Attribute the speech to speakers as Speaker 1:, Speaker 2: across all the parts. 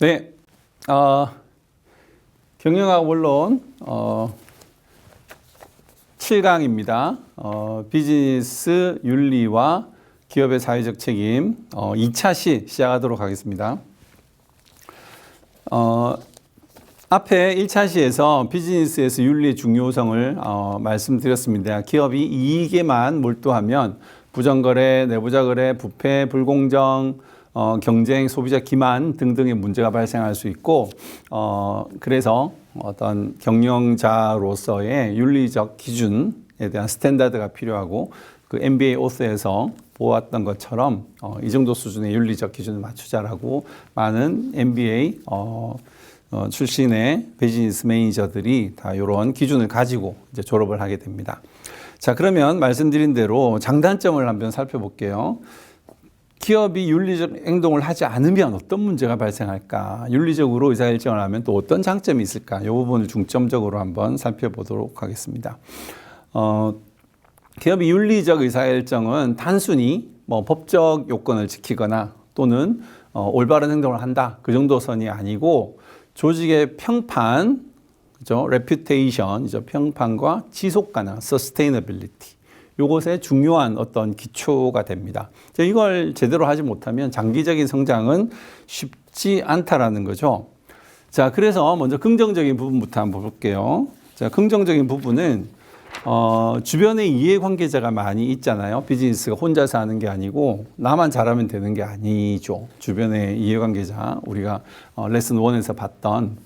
Speaker 1: 네, 경영학 원론 7강입니다. 비즈니스 윤리와 기업의 사회적 책임 2차 시 시작하도록 하겠습니다. 앞에 1차 시에서 비즈니스에서 윤리의 중요성을 말씀드렸습니다. 기업이 이익에만 몰두하면 부정거래, 내부자거래, 부패, 불공정, 경쟁, 소비자 기만 등등의 문제가 발생할 수 있고, 그래서 어떤 경영자로서의 윤리적 기준에 대한 스탠다드가 필요하고, 그 MBA 오스에서 보았던 것처럼 이 정도 수준의 윤리적 기준을 맞추자라고 많은 MBA 출신의 비즈니스 매니저들이 다 이런 기준을 가지고 이제 졸업을 하게 됩니다. 자, 그러면 말씀드린 대로 장단점을 한번 살펴볼게요. 기업이 윤리적 행동을 하지 않으면 어떤 문제가 발생할까? 윤리적으로 의사결정을 하면 또 어떤 장점이 있을까? 이 부분을 중점적으로 한번 살펴보도록 하겠습니다. 기업이 윤리적 의사결정은 단순히 법적 요건을 지키거나 또는 올바른 행동을 한다. 그 정도 선이 아니고 조직의 평판, 그죠? reputation, 평판과 지속 가능, sustainability. 요것에 중요한 어떤 기초가 됩니다. 이걸 제대로 하지 못하면 장기적인 성장은 쉽지 않다라는 거죠. 자, 그래서 먼저 긍정적인 부분부터 한번 볼게요. 자, 긍정적인 부분은 주변에 이해관계자가 많이 있잖아요. 비즈니스가 혼자서 하는 게 아니고 나만 잘하면 되는 게 아니죠. 주변에 이해관계자, 우리가 레슨 1에서 봤던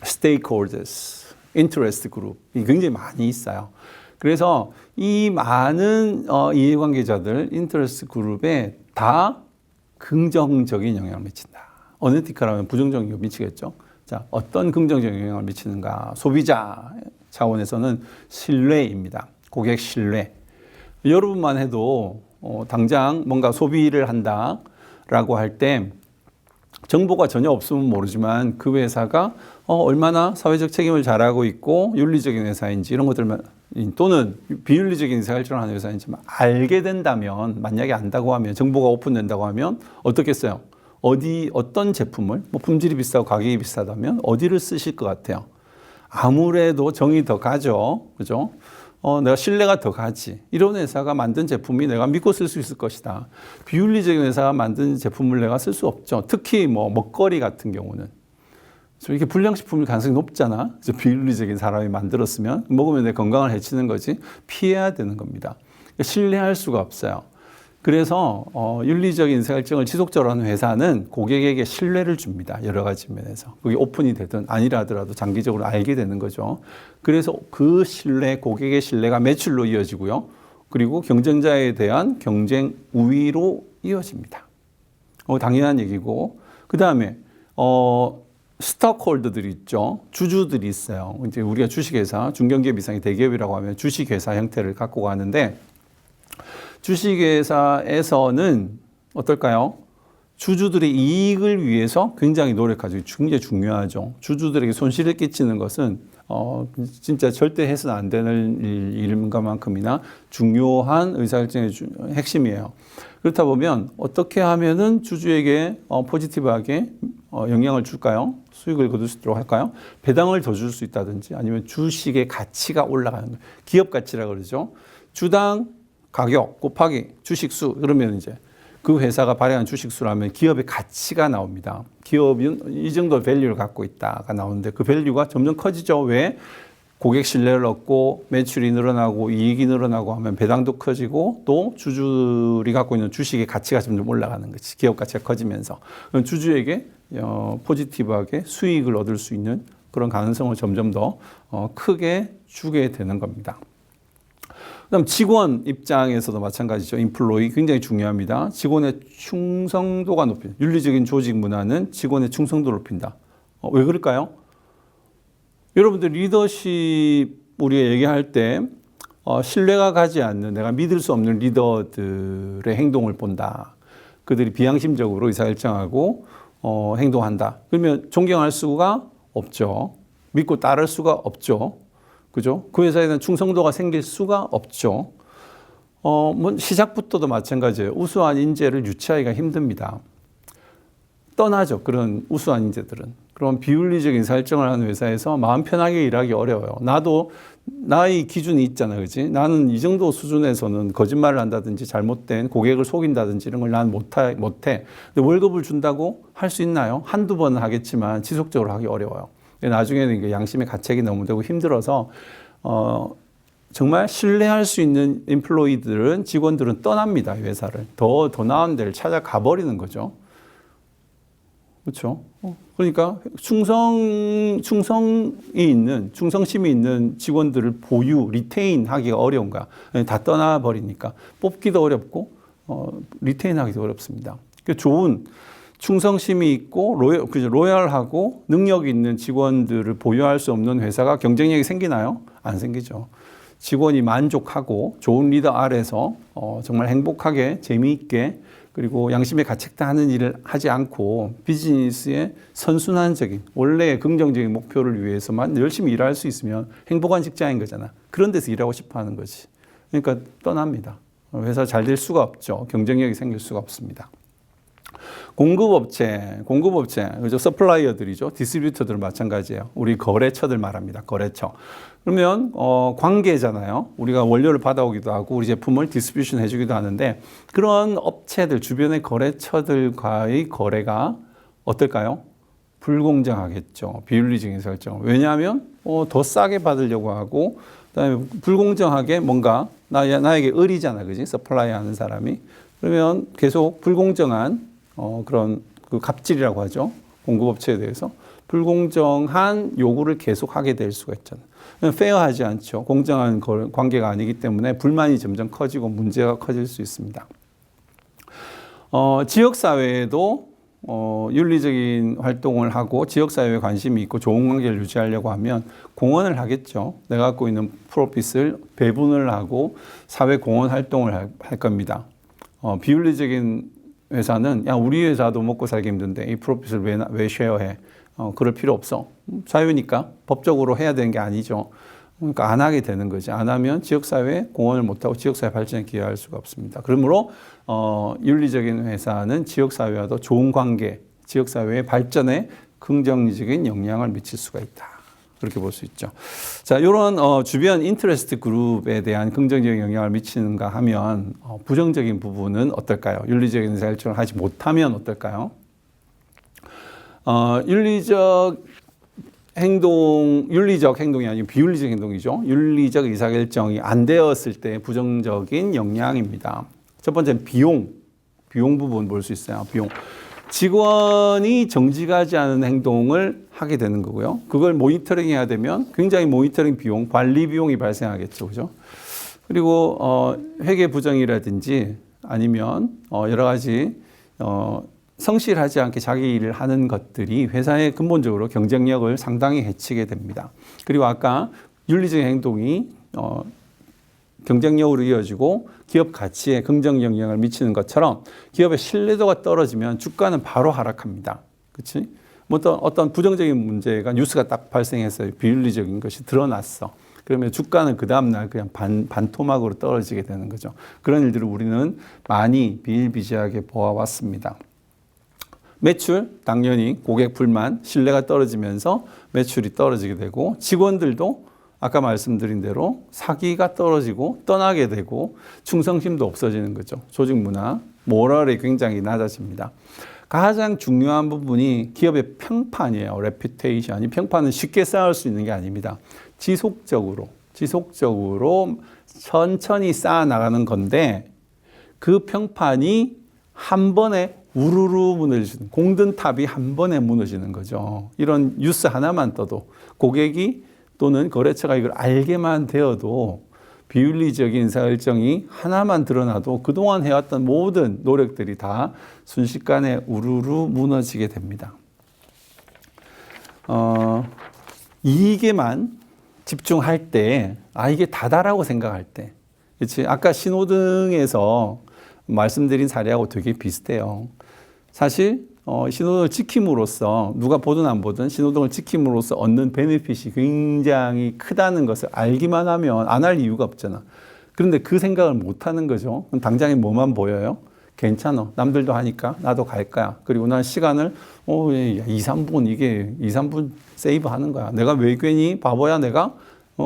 Speaker 1: stakeholders, interest group이 굉장히 많이 있어요. 그래서 이 많은 이해관계자들, 인터레스트 그룹에 다 긍정적인 영향을 미친다. 어널리티컬하면 부정적인 영향을 미치겠죠. 자, 어떤 긍정적인 영향을 미치는가? 소비자 차원에서는 신뢰입니다. 고객 신뢰. 여러분만 해도 당장 뭔가 소비를 한다라고 할 때 정보가 전혀 없으면 모르지만 그 회사가 얼마나 사회적 책임을 잘하고 있고 윤리적인 회사인지 이런 것들만 또는 비윤리적인 의사결정을 하는 회사인지 알게 된다면, 만약에 안다고 하면, 정보가 오픈된다고 하면 어떻겠어요? 어떤 제품을, 품질이 비싸고 가격이 비싸다면 어디를 쓰실 것 같아요? 아무래도 정이 더 가죠. 그죠? 내가 신뢰가 더 가지. 이런 회사가 만든 제품이 내가 믿고 쓸 수 있을 것이다. 비윤리적인 회사가 만든 제품을 내가 쓸 수 없죠. 특히 먹거리 같은 경우는. 이게 불량식품일 가능성이 높잖아. 비윤리적인 사람이 만들었으면 먹으면 내 건강을 해치는 거지. 피해야 되는 겁니다. 신뢰할 수가 없어요. 그래서 윤리적인 의사결정을 지속적으로 하는 회사는 고객에게 신뢰를 줍니다. 여러 가지 면에서. 그게 오픈이 되든 아니라 하더라도 장기적으로 알게 되는 거죠. 그래서 그 신뢰, 고객의 신뢰가 매출로 이어지고요. 그리고 경쟁자에 대한 경쟁 우위로 이어집니다. 당연한 얘기고. 그 다음에 스톡홀더들이 있죠. 주주들이 있어요. 이제 우리가 주식회사, 중견기업 이상의 대기업이라고 하면 주식회사 형태를 갖고 가는데 주식회사에서는 어떨까요? 주주들의 이익을 위해서 굉장히 노력하죠. 굉장히 중요하죠. 주주들에게 손실을 끼치는 것은 진짜 절대 해서는 안 되는 일인 것만큼이나 중요한 의사결정의 핵심이에요. 그렇다 보면 어떻게 하면은 주주에게 포지티브하게 영향을 줄까요? 수익을 거둘 수 있도록 할까요? 배당을 더 줄 수 있다든지 아니면 주식의 가치가 올라가는 거예요. 기업 가치라고 그러죠. 주당 가격 곱하기 주식수, 그러면 이제 그 회사가 발행한 주식수라면 기업의 가치가 나옵니다. 기업은 이 정도 밸류를 갖고 있다가 나오는데 그 밸류가 점점 커지죠. 왜? 고객 신뢰를 얻고 매출이 늘어나고 이익이 늘어나고 하면 배당도 커지고 또 주주들이 갖고 있는 주식의 가치가 점점 올라가는 거지. 기업 가치가 커지면서. 그럼 주주에게 포지티브하게 수익을 얻을 수 있는 그런 가능성을 점점 더 크게 주게 되는 겁니다. 그다음 직원 입장에서도 마찬가지죠. 인플로이 굉장히 중요합니다. 직원의 충성도가 높이는 윤리적인 조직 문화는 직원의 충성도를 높인다. 왜 그럴까요? 여러분들 리더십 우리가 얘기할 때 신뢰가 가지 않는 내가 믿을 수 없는 리더들의 행동을 본다. 그들이 비양심적으로 의사결정하고 행동한다. 그러면 존경할 수가 없죠. 믿고 따를 수가 없죠. 그죠? 그 회사에 대한 충성도가 생길 수가 없죠. 시작부터도 마찬가지예요. 우수한 인재를 유치하기가 힘듭니다. 떠나죠. 그런 우수한 인재들은. 그런 비윤리적인 설정을 하는 회사에서 마음 편하게 일하기 어려워요. 나도 나의 기준이 있잖아, 그지? 나는 이 정도 수준에서는 거짓말을 한다든지 잘못된 고객을 속인다든지 이런 걸 난 못해. 근데 월급을 준다고 할 수 있나요? 한두 번은 하겠지만 지속적으로 하기 어려워요. 나중에는 양심의 가책이 너무 되고 힘들어서 정말 신뢰할 수 있는 인플로이들은 직원들은 떠납니다. 이 회사를. 더 나은 데를 찾아가 버리는 거죠. 그렇죠. 그러니까 충성심이 있는 직원들을 리테인 하기가 어려운 거야. 다 떠나버리니까. 뽑기도 어렵고, 리테인 하기도 어렵습니다. 좋은 충성심이 있고, 로열하고, 능력 있는 직원들을 보유할 수 없는 회사가 경쟁력이 생기나요? 안 생기죠. 직원이 만족하고, 좋은 리더 아래서, 정말 행복하게, 재미있게, 그리고 양심에 가책당하는 일을 하지 않고 비즈니스의 선순환적인 원래의 긍정적인 목표를 위해서만 열심히 일할 수 있으면 행복한 직장인 거잖아. 그런 데서 일하고 싶어 하는 거지. 그러니까 떠납니다. 회사 잘 될 수가 없죠. 경쟁력이 생길 수가 없습니다. 공급업체, 그죠? 서플라이어들이죠. 디스트리뷰터들 마찬가지예요. 우리 거래처들 말합니다. 거래처. 그러면 관계잖아요. 우리가 원료를 받아오기도 하고 우리 제품을 디스트리뷰션 해주기도 하는데 그런 업체들 주변의 거래처들과의 거래가 어떨까요? 불공정하겠죠. 비윤리적인 설정. 왜냐하면 더 싸게 받으려고 하고 그다음에 불공정하게 뭔가 나에게 을이잖아, 그지? 서플라이 하는 사람이. 그러면 계속 불공정한 그런 그 갑질이라고 하죠. 공급업체에 대해서 불공정한 요구를 계속하게 될 수가 있잖아요. 페어하지 않죠. 공정한 관계가 아니기 때문에 불만이 점점 커지고 문제가 커질 수 있습니다. 지역사회에도 윤리적인 활동을 하고 지역사회에 관심이 있고 좋은 관계를 유지하려고 하면 공헌을 하겠죠. 내가 갖고 있는 프로핏을 배분을 하고 사회 공헌 활동을 할 겁니다. 비윤리적인 회사는 야 우리 회사도 먹고 살기 힘든데 이 프로핏을 왜 쉐어해? 그럴 필요 없어. 자유니까 법적으로 해야 되는 게 아니죠. 그러니까 안 하게 되는 거지. 안 하면 지역사회에 공헌을 못하고 지역사회 발전에 기여할 수가 없습니다. 그러므로 윤리적인 회사는 지역사회와도 좋은 관계, 지역사회의 발전에 긍정적인 영향을 미칠 수가 있다. 그렇게 볼 수 있죠. 자, 이런 주변 인터레스트 그룹에 대한 긍정적인 영향을 미치는가 하면 부정적인 부분은 어떨까요? 윤리적인 설정을 하지 못하면 어떨까요? 윤리적 행동이 아니고 비윤리적 행동이죠. 윤리적 의사결정이 안 되었을 때 부정적인 영향입니다. 첫 번째는 비용 부분 볼 수 있어요. 비용. 직원이 정직하지 않은 행동을 하게 되는 거고요. 그걸 모니터링 해야 되면 굉장히 모니터링 비용, 관리 비용이 발생하겠죠. 그죠? 그리고 회계 부정이라든지 아니면 여러 가지 성실하지 않게 자기 일을 하는 것들이 회사의 근본적으로 경쟁력을 상당히 해치게 됩니다. 그리고 아까 윤리적인 행동이 경쟁력으로 이어지고 기업 가치에 긍정 영향을 미치는 것처럼 기업의 신뢰도가 떨어지면 주가는 바로 하락합니다. 그렇지? 뭐 어떤 부정적인 문제가 뉴스가 딱 발생했어요. 비윤리적인 것이 드러났어. 그러면 주가는 그 다음날 그냥 반토막으로 떨어지게 되는 거죠. 그런 일들을 우리는 많이 비일비재하게 보아왔습니다. 매출, 당연히 고객 불만, 신뢰가 떨어지면서 매출이 떨어지게 되고 직원들도 아까 말씀드린 대로 사기가 떨어지고 떠나게 되고 충성심도 없어지는 거죠. 조직 문화, 모럴이 굉장히 낮아집니다. 가장 중요한 부분이 기업의 평판이에요. 레퓨테이션. 이 평판은 쉽게 쌓을 수 있는 게 아닙니다. 지속적으로 천천히 쌓아 나가는 건데 그 평판이 한 번에 우르르 무너지는 공든탑이 한 번에 무너지는 거죠. 이런 뉴스 하나만 떠도 고객이 또는 거래처가 이걸 알게만 되어도 비윤리적인 의사결정이 하나만 드러나도 그동안 해왔던 모든 노력들이 다 순식간에 우르르 무너지게 됩니다. 이익에만 집중할 때, 이게 다다라고 생각할 때, 그렇지? 아까 신호등에서 말씀드린 사례하고 되게 비슷해요. 사실 신호등을 지킴으로써 누가 보든 안 보든 신호등을 지킴으로써 얻는 베네핏이 굉장히 크다는 것을 알기만 하면 안 할 이유가 없잖아. 그런데 그 생각을 못 하는 거죠. 그럼 당장에 뭐만 보여요? 괜찮아. 남들도 하니까 나도 갈 거야. 그리고 난 시간을 2, 3분 이게 2, 3분 세이브 하는 거야. 내가 왜 괜히 바보야 내가?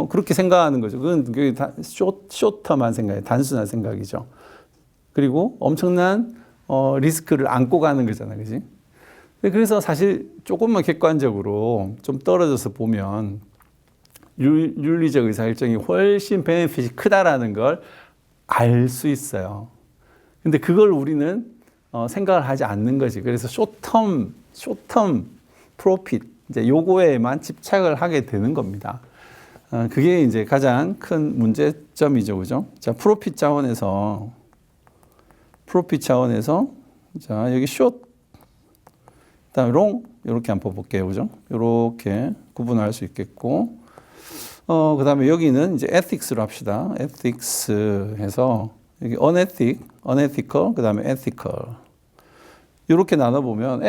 Speaker 1: 그렇게 생각하는 거죠. 그게 다 쇼터만 생각이에요. 단순한 생각이죠. 그리고 엄청난 리스크를 안고 가는 거잖아. 그지? 그래서 사실 조금만 객관적으로 좀 떨어져서 보면 윤리적 의사결정이 훨씬 베네핏이 크다라는 걸 알 수 있어요. 근데 그걸 우리는 생각을 하지 않는 거지. 그래서 쇼텀 프로핏, 이제 요거에만 집착을 하게 되는 겁니다. 그게 이제 가장 큰 문제점이죠. 그죠? 자, 프로핏 차원에서, 자, 여기 숏, 그다음에 롱, 이렇게 한번 볼게요. 그죠? 이렇게 구분할 수 있겠고, 그 다음에 여기는 이제 ethics로 합시다. ethics 해서, 여기 unethical, 그 다음에 ethical. 이렇게 나눠보면,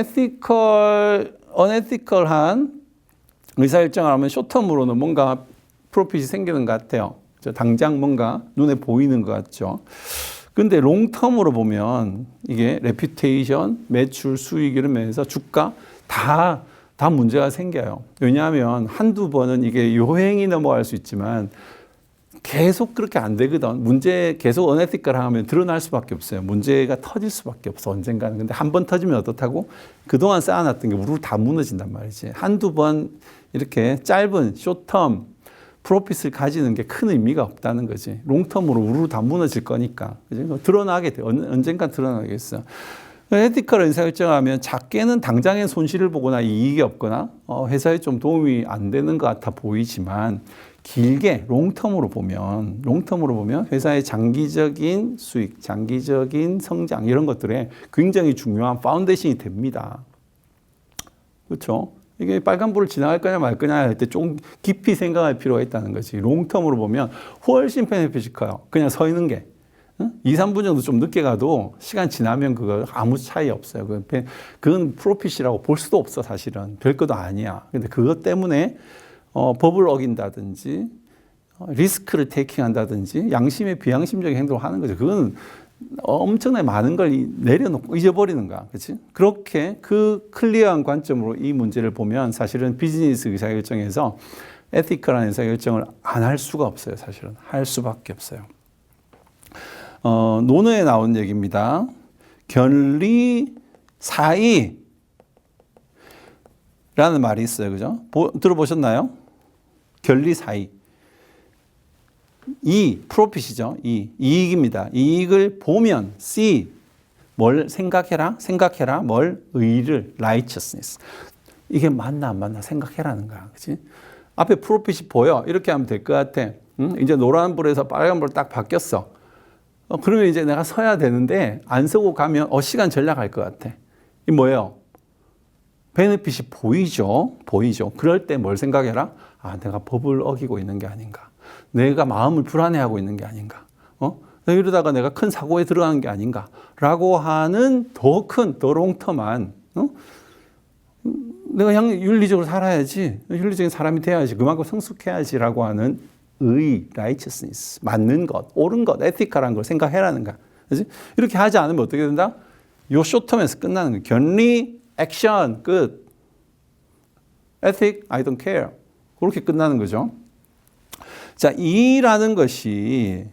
Speaker 1: unethical한 의사결정을 하면 쇼텀으로는 뭔가 프로핏이 생기는 것 같아요. 당장 뭔가 눈에 보이는 것 같죠. 근데 롱텀으로 보면 이게 레퓨테이션, 매출, 수익 이런 면에서 주가 다 문제가 생겨요. 왜냐하면 한두 번은 이게 요행이 넘어갈 수 있지만 계속 그렇게 안 되거든. 계속 언에티컬 하면 드러날 수밖에 없어요. 문제가 터질 수밖에 없어, 언젠가는. 근데 한 번 터지면 어떻다고? 그동안 쌓아놨던 게 우르르 다 무너진단 말이지. 한두 번 이렇게 짧은 쇼텀 프로핏을 가지는 게 큰 의미가 없다는 거지. 롱텀으로 우르르 다 무너질 거니까. 그지? 드러나게 돼. 언젠가 드러나겠어. 에티컬 의사결정하면 작게는 당장의 손실을 보거나 이익이 없거나 회사에 좀 도움이 안 되는 것 같아 보이지만 길게 롱텀으로 보면 회사의 장기적인 수익, 장기적인 성장 이런 것들에 굉장히 중요한 파운데이션이 됩니다. 그렇죠? 이게 빨간불을 지나갈 거냐 말 거냐 할 때 좀 깊이 생각할 필요가 있다는 거지. 롱텀으로 보면 훨씬 베네핏이 커요. 그냥 서 있는 게. 2, 3분 정도 좀 늦게 가도 시간 지나면 그거 아무 차이 없어요. 그건 프로핏이라고 볼 수도 없어, 사실은. 별것도 아니야. 근데 그것 때문에 법을 어긴다든지 리스크를 테이킹 한다든지 양심의 비양심적인 행동을 하는 거죠. 그건 엄청나게 많은 걸 내려놓고 잊어버리는 거야. 그렇지? 그렇게 그 클리어한 관점으로 이 문제를 보면 사실은 비즈니스 의사결정에서 에티컬한 의사결정을 안 할 수가 없어요. 사실은. 할 수밖에 없어요. 논어에 나온 얘기입니다. 견리 사이 라는 말이 있어요. 그죠? 들어보셨나요? 견리 사이. 프로핏이죠. 이익입니다. 이익을 보면, see. 뭘 생각해라? 뭘? 의를, righteousness. 이게 맞나 안 맞나 생각해라는 거야. 그치? 앞에 프로핏이 보여. 이렇게 하면 될 것 같아. 응? 이제 노란불에서 빨간불 딱 바뀌었어. 그러면 이제 내가 서야 되는데 안 서고 가면 시간 전략할 것 같아. 이 뭐예요? 베네핏이 보이죠. 그럴 때 뭘 생각해라? 내가 법을 어기고 있는 게 아닌가. 내가 마음을 불안해하고 있는 게 아닌가. 이러다가 내가 큰 사고에 들어가는 게 아닌가. 라고 하는 더 롱텀한, 내가 윤리적으로 살아야지. 윤리적인 사람이 돼야지. 그만큼 성숙해야지. 라고 하는 righteousness, 맞는 것, 옳은 것, 에티컬한 걸 생각해라는 거야. 그렇지? 이렇게 하지 않으면 어떻게 된다? 요 쇼텀에서 끝나는 거야. 견리, 액션, 끝. ethic, I don't care. 그렇게 끝나는 거죠. 자, 이라는 것이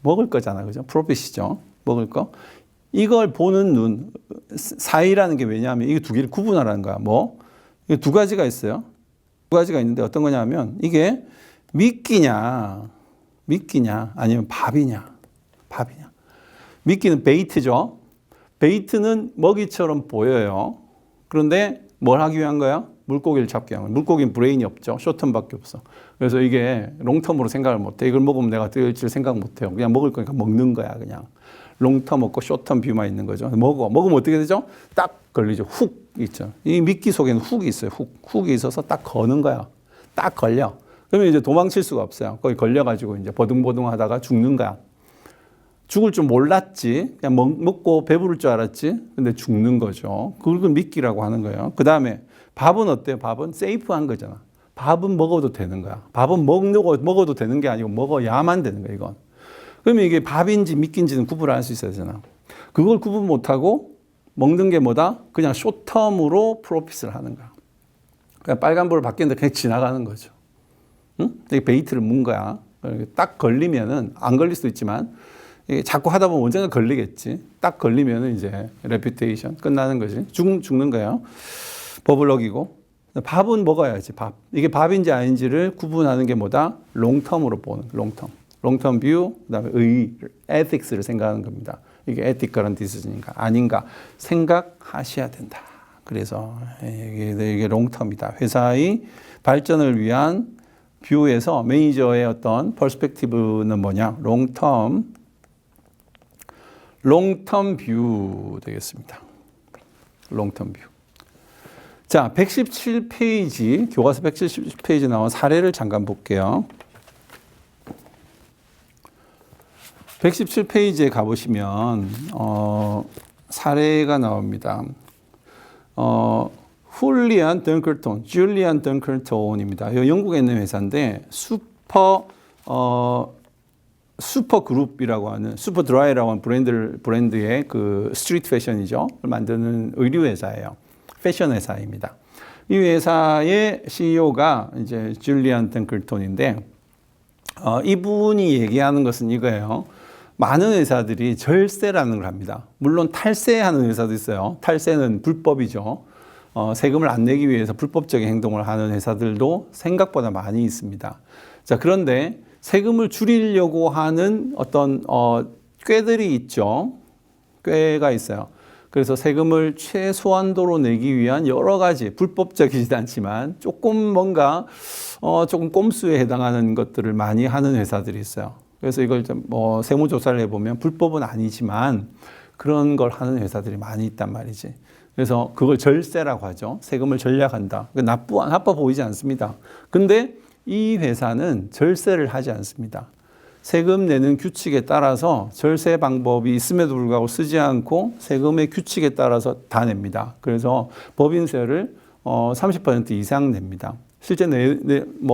Speaker 1: 먹을 거잖아. 그죠? 프로핏이죠. 먹을 거. 이걸 보는 눈, 사이라는 게 왜냐하면 이게 두 개를 구분하라는 거야. 이게 두 가지가 있어요. 두 가지가 있는데 어떤 거냐면 이게 미끼냐 아니면 밥이냐. 미끼는 베이트죠. 베이트는 먹이처럼 보여요. 그런데 뭘 하기 위한 거야? 물고기를 잡기 위한 거야. 물고기는 브레인이 없죠. 쇼텀밖에 없어. 그래서 이게 롱텀으로 생각을 못해. 이걸 먹으면 내가 뜰지 생각 못해요. 그냥 먹을 거니까 먹는 거야. 그냥 롱텀 없고 쇼텀 뷰만 있는 거죠. 먹으면 어떻게 되죠? 딱 걸리죠. 훅 있죠. 이 미끼 속에는 훅이 있어요. 훅이 있어서 딱 거는 거야. 딱 걸려. 그러면 이제 도망칠 수가 없어요. 거기 걸려가지고 이제 버둥버둥 하다가 죽는 거야. 죽을 줄 몰랐지. 그냥 먹고 배부를 줄 알았지. 근데 죽는 거죠. 그걸 미끼라고 하는 거예요. 그 다음에 밥은 어때요? 밥은 세이프한 거잖아. 밥은 먹어도 되는 거야. 밥은 먹어도 되는 게 아니고 먹어야만 되는 거야, 이건. 그러면 이게 밥인지 미끼인지는 구분을 할 수 있어야 되잖아. 그걸 구분 못하고 먹는 게 뭐다? 그냥 숏텀으로 프로핏을 하는 거야. 그냥 빨간불을 바뀌는데 그냥 지나가는 거죠. 응? 이게 베이트를 문 거야. 딱 걸리면은 안 걸릴 수도 있지만 자꾸 하다 보면 언젠가 걸리겠지. 딱 걸리면은 이제 레퓨테이션 끝나는 거지. 죽는 거예요. 법을 어기고. 밥은 먹어야지, 밥. 이게 밥인지 아닌지를 구분하는 게 뭐다? 롱텀으로 보는, 롱텀 뷰, 그 다음에 ethics를 생각하는 겁니다. 이게 ethical decision인가, 아닌가 생각하셔야 된다. 그래서 이게 롱텀이다. 회사의 발전을 위한 뷰에서 매니저의 어떤 퍼스펙티브는 뭐냐? 롱텀 뷰 되겠습니다. 롱텀 뷰. 자, 117페이지, 교과서 117페이지 나온 사례를 잠깐 볼게요. 117페이지에 가보시면, 사례가 나옵니다. 훌리안 덩클톤, 줄리안 덩클톤입니다. 영국에 있는 회사인데, 슈퍼그룹이라고 하는, 슈퍼드라이라고 하는 브랜드의 그 스트리트 패션이죠. 만드는 의류 회사예요. 패션 회사입니다. 이 회사의 CEO가 이제 줄리안 덩클톤인데, 이분이 얘기하는 것은 이거예요. 많은 회사들이 절세라는 걸 합니다. 물론 탈세하는 회사도 있어요. 탈세는 불법이죠. 세금을 안 내기 위해서 불법적인 행동을 하는 회사들도 생각보다 많이 있습니다. 자, 그런데 세금을 줄이려고 하는 어떤 꾀들이 있죠. 꾀가 있어요. 그래서 세금을 최소한도로 내기 위한 여러 가지 불법적이지 않지만 조금 뭔가 조금 꼼수에 해당하는 것들을 많이 하는 회사들이 있어요. 그래서 이걸 좀 세무조사를 해보면 불법은 아니지만 그런 걸 하는 회사들이 많이 있단 말이지. 그래서 그걸 절세라고 하죠. 세금을 절약한다. 나빠 보이지 않습니다. 근데 이 회사는 절세를 하지 않습니다. 세금 내는 규칙에 따라서 절세 방법이 있음에도 불구하고 쓰지 않고 세금의 규칙에 따라서 다 냅니다. 그래서 법인세를 30% 이상 냅니다. 실제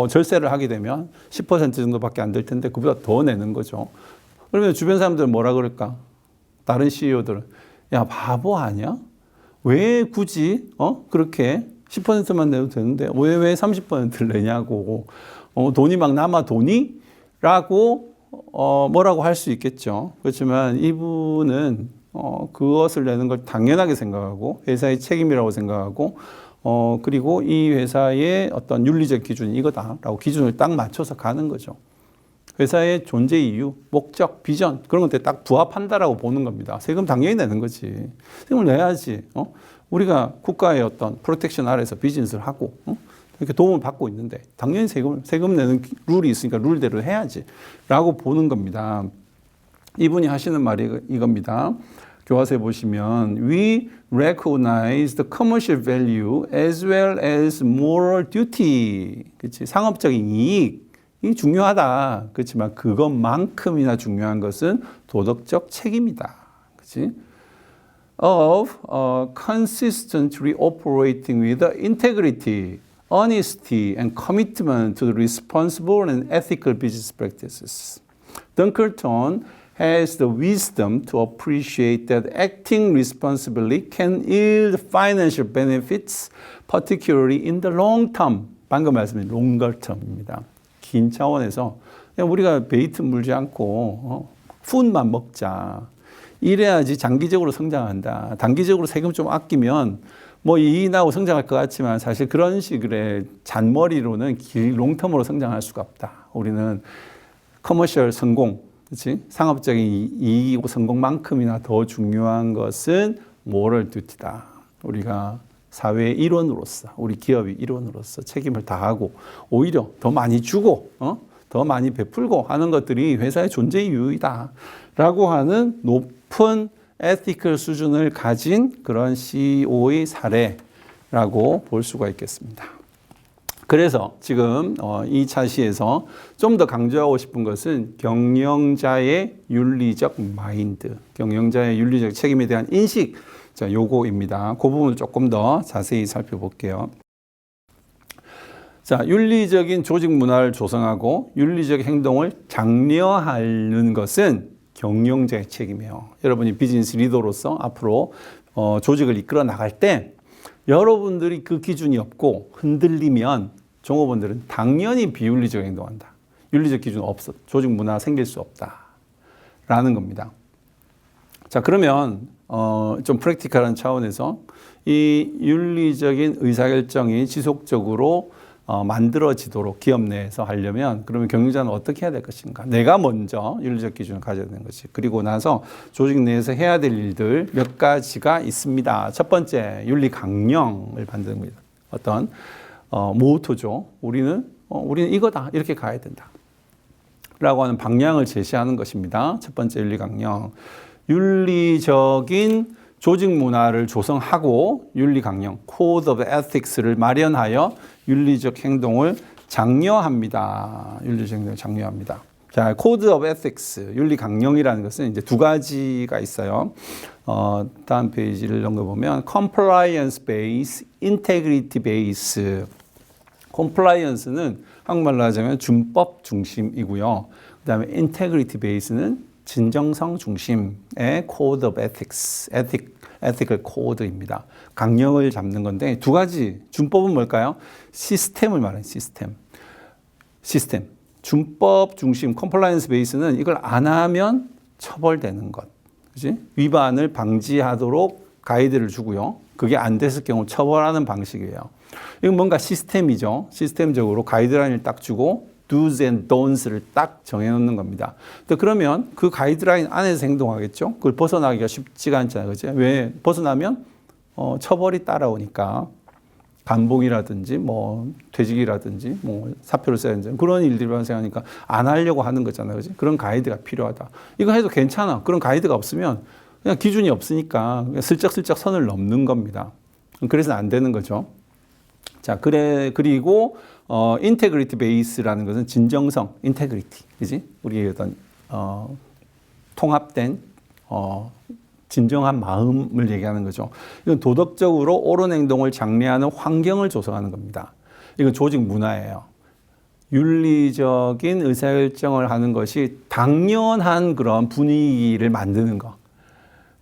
Speaker 1: 절세를 하게 되면 10% 정도밖에 안 될 텐데 그보다 더 내는 거죠. 그러면 주변 사람들은 뭐라 그럴까? 다른 CEO들은 야, 바보 아니야? 왜 굳이 그렇게 10%만 내도 되는데 왜 30%를 내냐고. 돈이 막 남아 도니? 라고 뭐라고 할 수 있겠죠. 그렇지만 이분은 그것을 내는 걸 당연하게 생각하고 회사의 책임이라고 생각하고 그리고 이 회사의 어떤 윤리적 기준이 이거다라고 기준을 딱 맞춰서 가는 거죠. 회사의 존재 이유, 목적, 비전 그런 것들에 딱 부합한다라고 보는 겁니다. 세금 당연히 내는 거지. 세금을 내야지. 우리가 국가의 어떤 프로텍션 아래서 비즈니스를 하고 이렇게 도움을 받고 있는데 당연히 세금 내는 룰이 있으니까 룰대로 해야지 라고 보는 겁니다. 이분이 하시는 말이 이겁니다. 교과서에 보시면 We recognize the commercial value as well as moral duty. 그치? 상업적인 이익이 중요하다. 그렇지만 그것만큼이나 중요한 것은 도덕적 책임이다. 그치? Of consistently operating with integrity, honesty and commitment to the responsible and ethical business practices. Dunkerton has the wisdom to appreciate that acting responsibly can yield financial benefits, particularly in the long term. 방금 말씀드린 longer term입니다. 긴 차원에서 그냥 우리가 베이트 물지 않고 푼만 먹자. 이래야지 장기적으로 성장한다. 단기적으로 세금 좀 아끼면 이익 나고 성장할 것 같지만 사실 그런 식의 잔머리로는 롱텀으로 성장할 수가 없다. 우리는 커머셜 성공, 그렇지? 상업적인 이익이고 성공만큼이나 더 중요한 것은 모럴 듀티다. 우리가 사회의 일원으로서, 우리 기업의 일원으로서 책임을 다하고 오히려 더 많이 주고 더 많이 베풀고 하는 것들이 회사의 존재 이유이다. 라고 하는 높은 에티컬 수준을 가진 그런 CEO의 사례라고 볼 수가 있겠습니다. 그래서 지금 이 차시에서 좀 더 강조하고 싶은 것은 경영자의 윤리적 마인드, 경영자의 윤리적 책임에 대한 인식, 자, 요거입니다. 그 부분을 조금 더 자세히 살펴볼게요. 자, 윤리적인 조직 문화를 조성하고 윤리적 행동을 장려하는 것은 경영자의 책임이에요. 여러분이 비즈니스 리더로서 앞으로 조직을 이끌어 나갈 때 여러분들이 그 기준이 없고 흔들리면 종업원들은 당연히 비윤리적 행동한다. 윤리적 기준 없어. 조직 문화가 생길 수 없다라는 겁니다. 자, 그러면 좀 프랙티컬한 차원에서 이 윤리적인 의사결정이 지속적으로 만들어지도록 기업 내에서 하려면 그러면 경영자는 어떻게 해야 될 것인가? 내가 먼저 윤리적 기준을 가져야 되는 것이. 그리고 나서 조직 내에서 해야 될 일들 몇 가지가 있습니다. 첫 번째, 윤리 강령을 만드는 겁니다. 어떤 모토죠. 우리는 이거다. 이렇게 가야 된다. 라고 하는 방향을 제시하는 것입니다. 첫 번째 윤리 강령. 윤리적인 조직 문화를 조성하고 윤리 강령, Code of Ethics를 마련하여 윤리적 행동을 장려합니다. 윤리적 행동을 장려합니다. 자, Code of Ethics, 윤리 강령이라는 것은 이제 두 가지가 있어요. 다음 페이지를 넘겨보면 Compliance Base, Integrity Base. Compliance는 한국말로 하자면 준법 중심이고요. 그 다음에 Integrity Base는 진정성 중심의 Code of Ethics, Ethical Code입니다. 강령을 잡는 건데 두 가지, 준법은 뭘까요? 시스템을 말해요, 시스템. 준법 중심, 컴플라이언스 베이스는 이걸 안 하면 처벌되는 것. 그치? 위반을 방지하도록 가이드를 주고요. 그게 안 됐을 경우 처벌하는 방식이에요. 이건 뭔가 시스템이죠. 시스템적으로 가이드라인을 딱 주고 do's and don'ts를 딱 정해놓는 겁니다. 그러면 그 가이드라인 안에서 행동하겠죠? 그걸 벗어나기가 쉽지가 않잖아요. 그죠? 왜? 벗어나면 처벌이 따라오니까 감봉이라든지 뭐 퇴직이라든지 뭐 사표를 써야 되는 그런 일들이 발생하니까 안 하려고 하는 거잖아요. 그죠? 그런 가이드가 필요하다. 이거 해도 괜찮아. 그런 가이드가 없으면 그냥 기준이 없으니까 그냥 슬쩍슬쩍 선을 넘는 겁니다. 그래서 안 되는 거죠. 자, 그리고 인테그리티 베이스라는 것은 진정성, 인테그리티, 그지? 우리의 어떤 통합된 진정한 마음을 얘기하는 거죠. 이건 도덕적으로 옳은 행동을 장려하는 환경을 조성하는 겁니다. 이건 조직 문화예요. 윤리적인 의사결정을 하는 것이 당연한 그런 분위기를 만드는 거.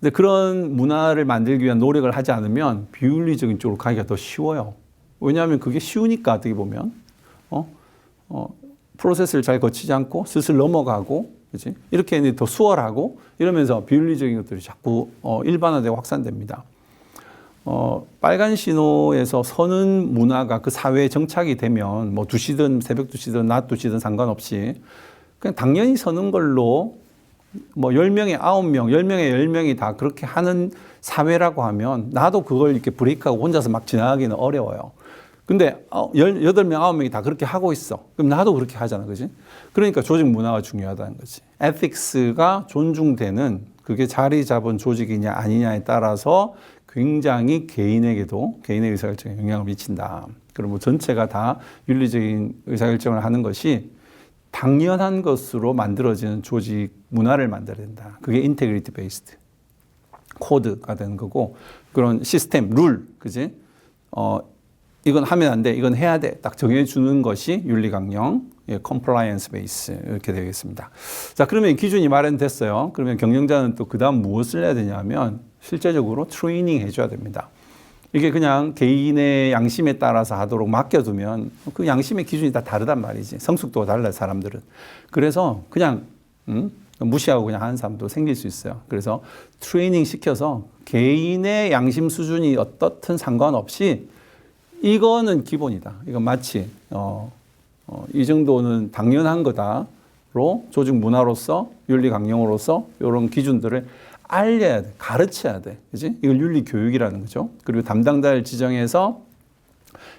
Speaker 1: 근데 그런 문화를 만들기 위한 노력을 하지 않으면 비윤리적인 쪽으로 가기가 더 쉬워요. 왜냐하면 그게 쉬우니까 어떻게 보면 프로세스를 잘 거치지 않고 슬슬 넘어가고, 그렇지? 이렇게 더 수월하고 이러면서 비윤리적인 것들이 자꾸 일반화되고 확산됩니다. 빨간 신호에서 서는 문화가 그 사회에 정착이 되면 뭐 2시든 새벽 2시든 낮 2시든 상관없이 그냥 당연히 서는 걸로 뭐 10명에 9명, 10명에 10명이 다 그렇게 하는 사회라고 하면 나도 그걸 이렇게 브레이크하고 혼자서 막 지나가기는 어려워요. 근데 8명, 9명이 다 그렇게 하고 있어. 그럼 나도 그렇게 하잖아. 그지? 그러니까 조직 문화가 중요하다는 거지. 에틱스가 존중되는 그게 자리 잡은 조직이냐 아니냐에 따라서 굉장히 개인에게도 개인의 의사결정에 영향을 미친다. 그리고 전체가 다 윤리적인 의사결정을 하는 것이 당연한 것으로 만들어지는 조직 문화를 만들어야 된다. 그게 인테그리티 베이스드 코드가 되는 거고, 그런 시스템, 룰, 그지? 이건 하면 안 돼, 이건 해야 돼, 딱 정해주는 것이 윤리강령, 컴플라이언스 베이스 이렇게 되겠습니다. 자, 그러면 기준이 마련됐어요. 그러면 경영자는 또 그 다음 무엇을 해야 되냐면 실제적으로 트레이닝 해줘야 됩니다. 이게 그냥 개인의 양심에 따라서 하도록 맡겨두면 그 양심의 기준이 다 다르단 말이지. 성숙도가 달라요, 사람들은. 그래서 그냥 무시하고 그냥 하는 사람도 생길 수 있어요. 그래서 트레이닝 시켜서 개인의 양심 수준이 어떻든 상관없이 이거는 기본이다. 이건 마치 이 정도는 당연한 거다로 조직 문화로서 윤리 강령으로서 이런 기준들을 알려야 돼. 가르쳐야 돼. 그지? 이걸 윤리 교육이라는 거죠. 그리고 담당자를 지정해서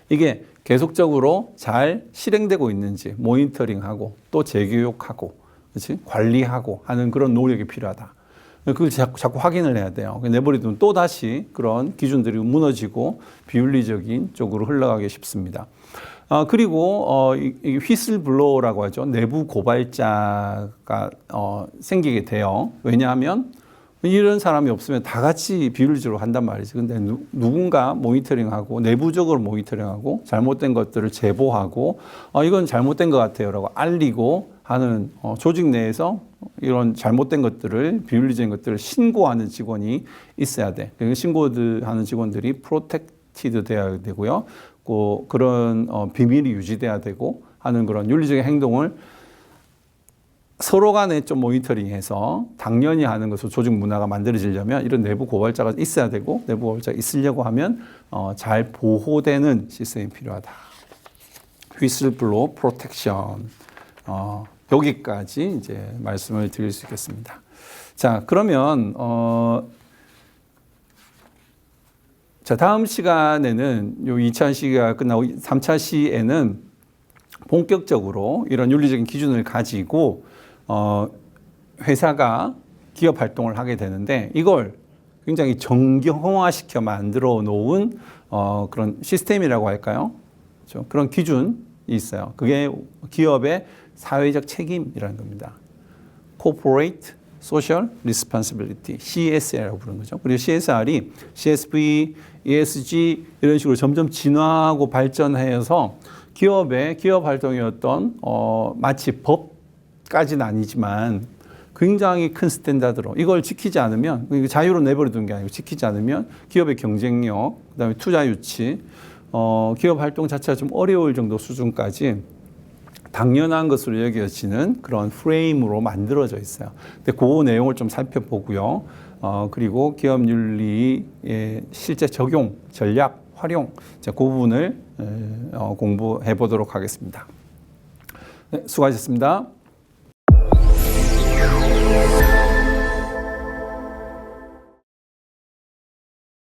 Speaker 1: 이게 계속적으로 잘 실행되고 있는지 모니터링하고 또 재교육하고, 그렇지? 관리하고 하는 그런 노력이 필요하다. 그걸 자꾸 확인을 해야 돼요. 내버려두면 또 다시 그런 기준들이 무너지고 비윤리적인 쪽으로 흘러가기 쉽습니다. 그리고 이 휘슬블로어라고 하죠. 내부 고발자가 생기게 돼요. 왜냐하면 이런 사람이 없으면 다 같이 비윤리적으로 한단 말이지. 근데 누군가 모니터링하고 내부적으로 모니터링하고 잘못된 것들을 제보하고 이건 잘못된 것 같아요 라고 알리고 하는 조직 내에서 이런 잘못된 것들을, 비윤리적인 것들을 신고하는 직원이 있어야 돼. 신고하는 직원들이 프로텍티드 돼야 되고요. 그런 비밀이 유지돼야 되고 하는 그런 윤리적인 행동을 서로 간에 좀 모니터링해서 당연히 하는 것으로 조직 문화가 만들어지려면 이런 내부 고발자가 있어야 되고, 내부 고발자가 있으려고 하면 잘 보호되는 시스템이 필요하다. 휘슬블로우 프로텍션. 여기까지 이제 말씀을 드릴 수 있겠습니다. 자, 그러면 자, 다음 시간에는 요 2차 시가 끝나고 3차 시에는 본격적으로 이런 윤리적인 기준을 가지고 회사가 기업 활동을 하게 되는데, 이걸 굉장히 정형화시켜 만들어 놓은 그런 시스템이라고 할까요? 그렇죠? 그런 기준이 있어요. 그게 기업의 사회적 책임이라는 겁니다. Corporate Social Responsibility, CSR이라고 부르는 거죠. 그리고 CSR이 CSV, ESG 이런 식으로 점점 진화하고 발전해서 기업의 기업 활동이었던 마치 법까지는 아니지만 굉장히 큰 스탠다드로 이걸 지키지 않으면, 자유로 내버려 두는 게 아니고 지키지 않으면 기업의 경쟁력, 그다음에 투자 유치, 기업 활동 자체가 좀 어려울 정도 수준까지 당연한 것으로 여겨지는 그런 프레임으로 만들어져 있어요. 근데 그 내용을 좀 살펴보고요. 그리고 기업 윤리의 실제 적용, 전략, 활용, 그 부분을 공부해 보도록 하겠습니다. 네, 수고하셨습니다.